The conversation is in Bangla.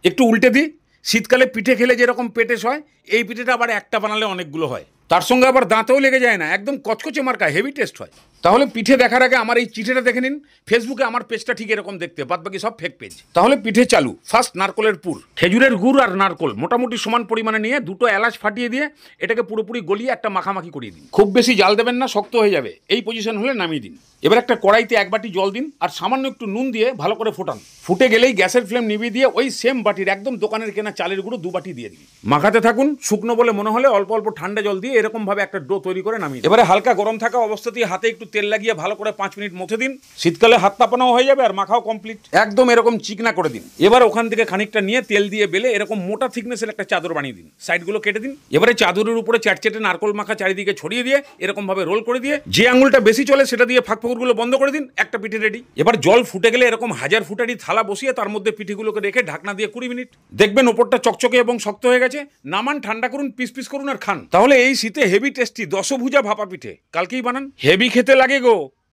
একটু উল্টে দিই। শীতকালে পিঠে খেলে যেরকম পেটেস হয়, এই পিঠেটা আবার একটা বানালে অনেকগুলো হয়। তার সঙ্গে আবার দাঁতেও লেগে যায় না, একদম কচকচে মার্কা, হেভি টেস্ট হয়। তাহলে পিঠে দেখার আগে আমার এই চিঠেটা দেখে নিন। ফেসবুকে আমার পেজটা ঠিক এরকম দেখতে, বাদ বাকি সব ফেক পেজ। তাহলে পিঠে চালু। ফার্স্ট নারকলের পুর, খেজুরের গুড় আর নারকল মোটামুটি সমান পরিমাণে নিয়ে দুটো এলাচ ফাটিয়ে দিয়ে এটাকে পুরোপুরি গলিয়ে একটা মাখামাখি করিয়ে দিন। খুব বেশি জাল দেবেন না, শক্ত হয়ে যাবে। এই পজিশন হলে নামিয়ে দিন। এবার একটা কড়াইতে 1 বাটি জল দিন আর সামান্য একটু নুন দিয়ে ভালো করে ফোটান। ফুটে গেলেই গ্যাসের ফ্লেম নিভিয়ে দিয়ে ওই সেম বাটির একদম দোকানের কেনা চালের গুঁড়ো 2 বাটি দিয়ে দিন। মাখাতে থাকুন। শুকনো বলে মনে হলে অল্প অল্প ঠান্ডা জল দিয়ে এরকম ভাবে একটা ডো তৈরি করে নামিয়ে। এবারে হালকা গরম থাকা অবস্থাতেই হাতে একটু তেল লাগিয়ে ভালো করে 5 মিনিট মথে দিন। শীতকালে হাত তাপানো হয়ে যাবে আর মাখাও কমপ্লিট। একদম এরকম চিকনা করে দিন। এবার ওখান থেকে খানিকটা নিয়ে তেল দিয়ে বেলে এরকম মোটা থিকনেসের একটা চাদর বানিয়ে দিন। সাইডগুলো কেটে দিন। এবারে চাদরের উপরে চাটচেটে নারকল মাখা চারিদিকে ছড়িয়ে দিয়ে এরকম ভাবে রোল করে দিয়ে যে আঙুলটা বেশি চলে সেটা দিয়ে ফাঁক ফোকরগুলো বন্ধ করে দিন। একটা পিঠে রেডি। এবার জল ফুটে গেলে এরকম 1000 ফুটারি থালা বসিয়ে তার মধ্যে পিঠেগুলোকে রেখে ঢাকনা দিয়ে 20 মিনিট দেখবেন ওপরটা চকচকে এবং শক্ত হয়ে গেছে। নামান, ঠান্ডা করুন, পিস পিস করুন আর খান। তাহলে এই শীতে হেভি টেস্টি দশভুজা ভাপা পিঠে কালকেই বানান। হেভি খেতে লাগে গো।